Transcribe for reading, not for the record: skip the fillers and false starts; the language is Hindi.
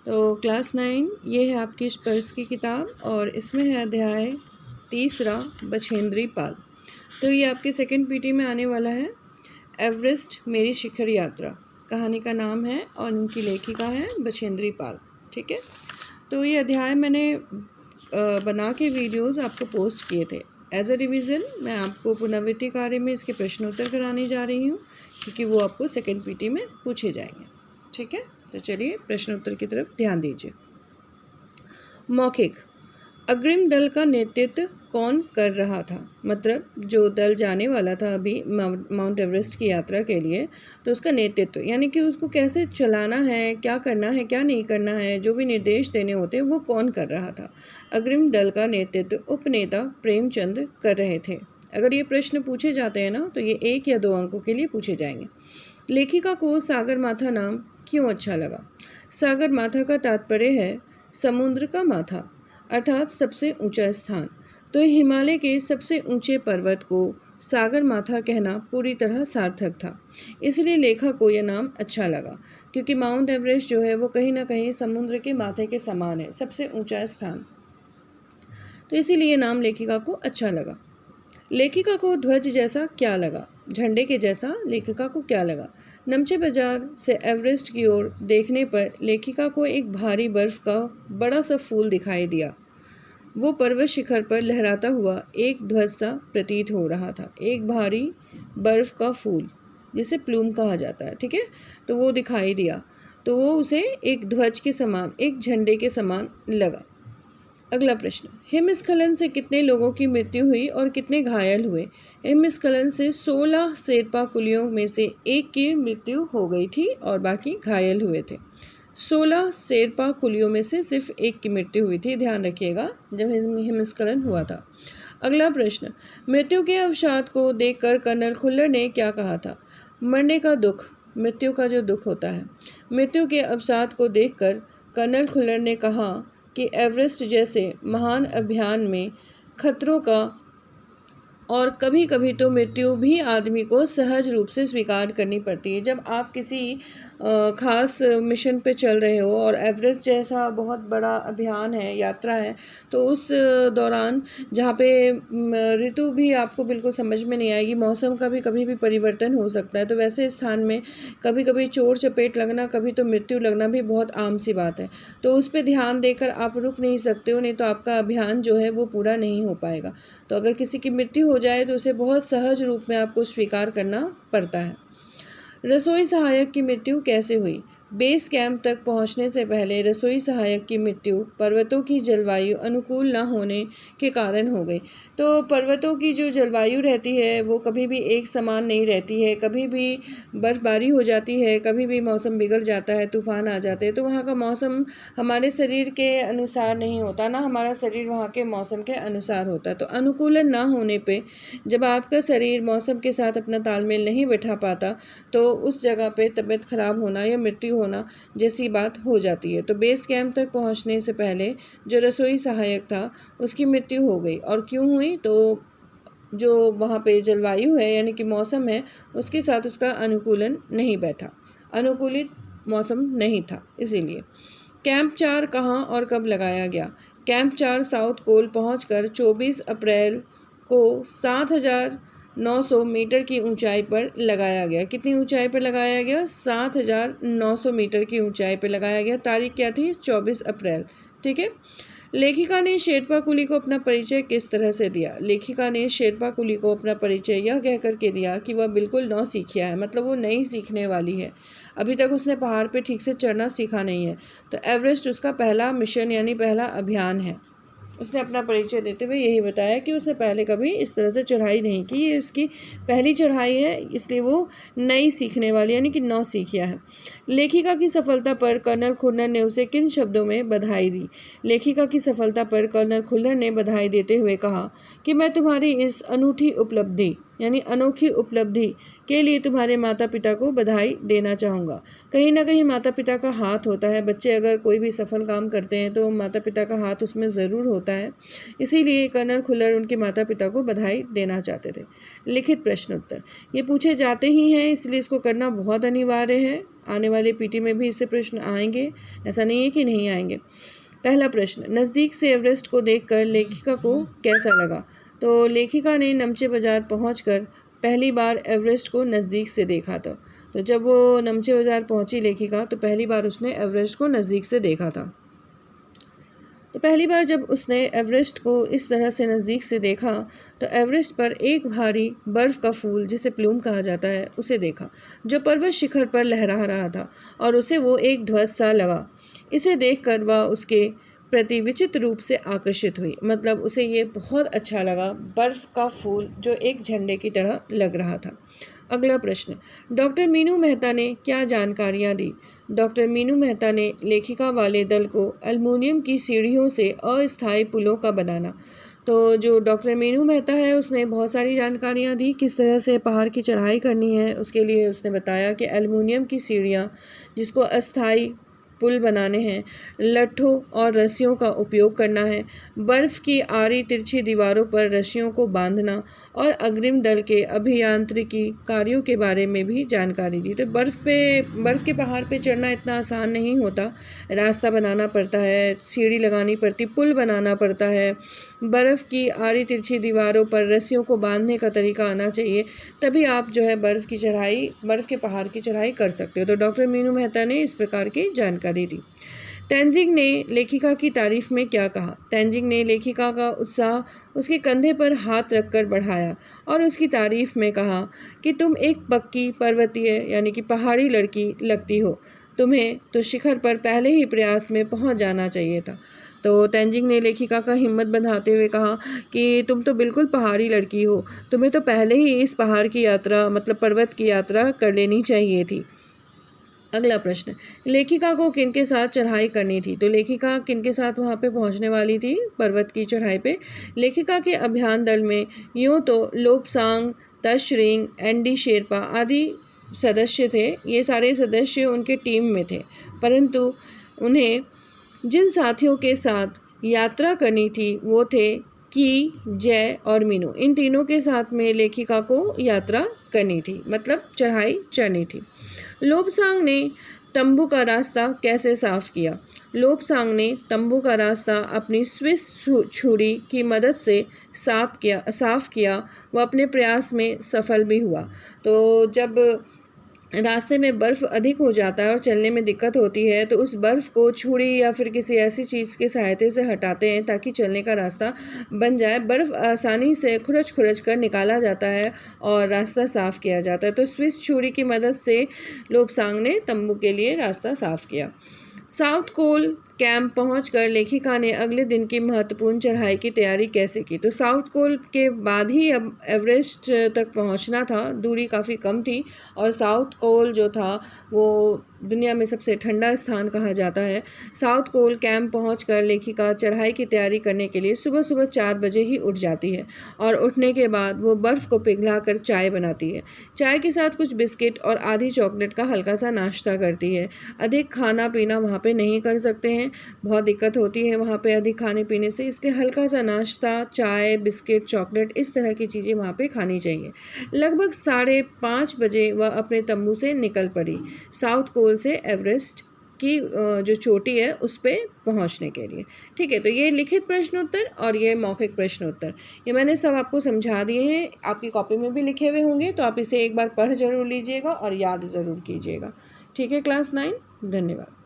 तो क्लास 9 ये है आपकी स्पर्श की किताब और इसमें है अध्याय 3 बछेंद्री पाल। तो ये आपके सेकंड पीटी में आने वाला है। एवरेस्ट मेरी शिखर यात्रा कहानी का नाम है और इनकी लेखिका है बछेंद्री पाल। ठीक है, तो ये अध्याय मैंने बना के वीडियोस आपको पोस्ट किए थे। एज अ रिवीजन मैं आपको पुनरावृत्ति कार्य में इसके प्रश्नोत्तर कराने जा रही हूँ क्योंकि वो आपको सेकंड पीटी में पूछे जाएंगे। ठीक है, तो चलिए प्रश्नोत्तर की तरफ ध्यान दीजिए। मौखिक अग्रिम दल का नेतृत्व कौन कर रहा था? मतलब जो दल जाने वाला था अभी माउंट एवरेस्ट की यात्रा के लिए, तो उसका नेतृत्व यानी कि उसको कैसे चलाना है, क्या करना है, क्या नहीं करना है, जो भी निर्देश देने होते हैं वो कौन कर रहा था? अग्रिम दल का नेतृत्व उपनेता प्रेमचंद कर रहे थे। अगर ये प्रश्न पूछे जाते हैं ना तो ये 1 या 2 अंकों के लिए पूछे जाएंगे। लेखिका को सागर माथा नाम क्यों अच्छा लगा? सागर माथा का तात्पर्य है समुद्र का माथा अर्थात सबसे ऊंचा स्थान। तो हिमालय के सबसे ऊंचे पर्वत को सागर माथा कहना पूरी तरह सार्थक था, इसलिए लेखक को यह नाम अच्छा लगा क्योंकि माउंट एवरेस्ट जो है वो कहीं ना कहीं समुद्र के माथे के समान है, सबसे ऊंचा स्थान। तो इसीलिए नाम लेखिका को अच्छा लगा। लेखिका को ध्वज जैसा क्या लगा? झंडे के जैसा लेखिका को क्या लगा? नमचे बाजार से एवरेस्ट की ओर देखने पर लेखिका को एक भारी बर्फ का बड़ा सा फूल दिखाई दिया। वो पर्वत शिखर पर लहराता हुआ एक ध्वज सा प्रतीत हो रहा था। एक भारी बर्फ का फूल जिसे प्लूम कहा जाता है, ठीक है, तो वो दिखाई दिया, तो वो उसे एक ध्वज के समान, एक झंडे के समान लगा। अगला प्रश्न, हिमस्खलन से कितने लोगों की मृत्यु हुई और कितने घायल हुए? हिमस्खलन से 16 शेरपा कुलियों में से 1 की मृत्यु हो गई थी और बाकी घायल हुए थे। 16 शेरपा कुलियों में से सिर्फ 1 की मृत्यु हुई थी, ध्यान रखिएगा जब हिमस्खलन हुआ था। अगला प्रश्न, मृत्यु के अवसाद को देखकर कर्नल खुल्लर ने क्या कहा था? मरने का दुख, मृत्यु का जो दुख होता है, मृत्यु के अवसाद को देखकर कर्नल खुल्लर ने कहा कि एवरेस्ट जैसे महान अभियान में खतरों का और कभी कभी तो मृत्यु भी आदमी को सहज रूप से स्वीकार करनी पड़ती है। जब आप किसी खास मिशन पे चल रहे हो और एवरेस्ट जैसा बहुत बड़ा अभियान है, यात्रा है, तो उस दौरान जहाँ पे ऋतु भी आपको बिल्कुल समझ में नहीं आएगी, मौसम का भी कभी भी परिवर्तन हो सकता है, तो वैसे स्थान में कभी कभी चोट चपेट लगना, कभी तो मृत्यु लगना भी बहुत आम सी बात है। तो उस पर ध्यान देकर आप रुक नहीं सकते हो, नहीं तो आपका अभियान जो है वो पूरा नहीं हो पाएगा। तो अगर किसी की मृत्यु हो जाए तो उसे बहुत सहज रूप में आपको स्वीकार करना पड़ता है। रसोई सहायक की मृत्यु कैसे हुई? बेस कैंप तक पहुंचने से पहले रसोई सहायक की मृत्यु पर्वतों की जलवायु अनुकूल न होने के कारण हो गई। तो पर्वतों की जो जलवायु रहती है वो कभी भी एक समान नहीं रहती है, कभी भी बर्फ़बारी हो जाती है, कभी भी मौसम बिगड़ जाता है, तूफ़ान आ जाते हैं, तो वहाँ का मौसम हमारे शरीर के अनुसार नहीं होता, ना हमारा शरीर वहाँ के मौसम के अनुसार होता है। तो अनुकूलन ना होने पे जब आपका शरीर मौसम के साथ अपना तालमेल नहीं बैठा पाता तो उस जगह पे तबीयत खराब होना या मृत्यु होना जैसी बात हो जाती है। तो बेस कैंप तक पहुंचने से पहले जो रसोई सहायक था उसकी मृत्यु हो गई। और क्यों हुई? तो जो वहाँ पे जलवायु है यानी कि मौसम है उसके साथ उसका अनुकूलन नहीं बैठा, अनुकूलित मौसम नहीं था, इसीलिए। कैंप 4 कहाँ और कब लगाया गया? कैंप 4 साउथ कोल पहुंचकर 24 अप्रैल को 7,900 मीटर की ऊंचाई पर लगाया गया। कितनी ऊंचाई पर लगाया गया? 7,900 मीटर की ऊंचाई पर लगाया गया। तारीख क्या थी? 24 अप्रैल। ठीक है। लेखिका ने शेरपा कुली को अपना परिचय किस तरह से दिया? लेखिका ने शेरपा कुली को अपना परिचय यह कह करके दिया कि वह बिल्कुल नौसिखिया है, मतलब वो नई सीखने वाली है, अभी तक उसने पहाड़ पे ठीक से चढ़ना सीखा नहीं है। तो एवरेस्ट उसका पहला मिशन यानी पहला अभियान है। उसने अपना परिचय देते हुए यही बताया कि उसने पहले कभी इस तरह से चढ़ाई नहीं की, ये उसकी पहली चढ़ाई है, इसलिए वो नई सीखने वाली यानी कि नौसिखिया है। लेखिका की सफलता पर कर्नल खुल्लर ने उसे किन शब्दों में बधाई दी? लेखिका की सफलता पर कर्नल खुल्लर ने बधाई देते हुए कहा कि मैं तुम्हारी इस अनूठी उपलब्धि यानी अनोखी उपलब्धि के लिए तुम्हारे माता पिता को बधाई देना चाहूँगा। कहीं ना कहीं माता पिता का हाथ होता है। बच्चे अगर कोई भी सफल काम करते हैं तो माता पिता का हाथ उसमें ज़रूर होता है। इसीलिए कर्नल खुल्लर उनके माता पिता को बधाई देना चाहते थे। लिखित प्रश्न उत्तर ये पूछे जाते ही हैं, इसलिए इसको करना बहुत अनिवार्य है। आने वाले पीटी में भी इससे प्रश्न आएंगे, ऐसा नहीं है कि नहीं आएंगे। पहला प्रश्न, नज़दीक से एवरेस्ट को देखकर लेखिका को कैसा लगा? तो लेखिका ने नमचे बाज़ार पहुंचकर पहली बार एवरेस्ट को नज़दीक से देखा था। तो जब वो नमचे बाज़ार पहुंची लेखिका तो पहली बार उसने एवरेस्ट को नज़दीक से देखा था। तो पहली बार जब उसने एवरेस्ट को इस तरह से नज़दीक से देखा तो एवरेस्ट पर एक भारी बर्फ़ का फूल, जिसे प्लूम कहा जाता है, उसे देखा, जो पर्वत शिखर पर लहरा रहा था और उसे वो एक ध्वज सा लगा। इसे देखकर वह उसके प्रति विचित्र रूप से आकर्षित हुई, मतलब उसे ये बहुत अच्छा लगा, बर्फ़ का फूल जो एक झंडे की तरह लग रहा था। अगला प्रश्न, डॉक्टर मीनू मेहता ने क्या जानकारियाँ दी? डॉक्टर मीनू मेहता ने लेखिका वाले दल को एल्युमिनियम की सीढ़ियों से अस्थायी पुलों का बनाना। तो जो डॉक्टर मीनू मेहता है उसने बहुत सारी जानकारियाँ दी, किस तरह से पहाड़ की चढ़ाई करनी है। उसके लिए उसने बताया कि एल्युमिनियम की सीढ़ियाँ जिसको अस्थायी पुल बनाने हैं, लट्ठों और रस्सियों का उपयोग करना है, बर्फ़ की आड़ी तिरछी दीवारों पर रस्सियों को बांधना और अग्रिम दल के अभियांत्रिकी कार्यों के बारे में भी जानकारी दी। तो बर्फ़ के पहाड़ पे चढ़ना इतना आसान नहीं होता, रास्ता बनाना पड़ता है, सीढ़ी लगानी पड़ती, पुल बनाना पड़ता है, बर्फ़ की आड़ी तिरछी दीवारों पर रस्सियों को बांधने का तरीका आना चाहिए, तभी आप जो है बर्फ़ के पहाड़ की चढ़ाई कर सकते हो। तो डॉक्टर मीनू मेहता ने इस प्रकार की जानकारी दी। तेंजिंग ने लेखिका की तारीफ में क्या कहा? तेंजिंग ने लेखिका का उत्साह उसके कंधे पर हाथ रखकर बढ़ाया और उसकी तारीफ में कहा कि तुम एक पक्की पर्वतीय यानी कि पहाड़ी लड़की लगती हो, तुम्हें तो शिखर पर पहले ही प्रयास में पहुंच जाना चाहिए था। तो तेंजिंग ने लेखिका का हिम्मत बढ़ाते हुए कहा कि तुम तो बिल्कुल पहाड़ी लड़की हो, तुम्हें तो पहले ही इस पहाड़ की यात्रा मतलब पर्वत की यात्रा कर लेनी चाहिए थी। अगला प्रश्न, लेखिका को किनके साथ चढ़ाई करनी थी? तो लेखिका किनके साथ वहाँ पे पहुँचने वाली थी पर्वत की चढ़ाई पे? लेखिका के अभियान दल में यूँ तो लोपसांग, तशरिंग, एनडी शेरपा आदि सदस्य थे। ये सारे सदस्य उनके टीम में थे, परंतु उन्हें जिन साथियों के साथ यात्रा करनी थी वो थे की, जय और मीनू। इन तीनों के साथ में लेखिका को यात्रा करनी थी, मतलब चढ़ाई चढ़नी थी। लोपसांग ने तंबू का रास्ता कैसे साफ किया? लोपसांग ने तंबू का रास्ता अपनी स्विस छुरी की मदद से साफ किया। वह अपने प्रयास में सफल भी हुआ। तो जब रास्ते में बर्फ़ अधिक हो जाता है और चलने में दिक्कत होती है तो उस बर्फ़ को छुरी या फिर किसी ऐसी चीज़ के सहायता से हटाते हैं ताकि चलने का रास्ता बन जाए। बर्फ़ आसानी से खुरच कर निकाला जाता है और रास्ता साफ़ किया जाता है। तो स्विस छुरी की मदद से लोपसांग ने तंबू के लिए रास्ता साफ़ किया। साउथ कोल कैंप पहुंचकर लेखिका ने अगले दिन की महत्वपूर्ण चढ़ाई की तैयारी कैसे की? तो साउथ कोल के बाद ही अब एवरेस्ट तक पहुंचना था, दूरी काफ़ी कम थी और साउथ कोल जो था वो दुनिया में सबसे ठंडा स्थान कहा जाता है। साउथ कोल कैंप पहुंचकर लेखिका चढ़ाई की तैयारी करने के लिए सुबह 4 बजे ही उठ जाती है और उठने के बाद वो बर्फ़ को पिघलाकर चाय बनाती है। चाय के साथ कुछ बिस्किट और आधी चॉकलेट का हल्का सा नाश्ता करती है। अधिक खाना पीना वहाँ पे नहीं कर सकते हैं, बहुत दिक्कत होती है वहाँ पे अधिक खाने पीने से, इसलिए हल्का सा नाश्ता, चाय, बिस्किट, चॉकलेट इस तरह की चीज़ें वहाँ पे खानी चाहिए। लगभग 5:30 बजे वह अपने तंबू से निकल पड़ी साउथ कोल से एवरेस्ट की जो चोटी है उस पे पहुंचने के लिए। ठीक है, तो ये लिखित प्रश्न उत्तर और ये मौखिक प्रश्न उत्तर ये मैंने सब आपको समझा दिए हैं। आपकी कॉपी में भी लिखे हुए होंगे, तो आप इसे एक बार पढ़ जरूर लीजिएगा और याद ज़रूर कीजिएगा। ठीक है क्लास 9, धन्यवाद।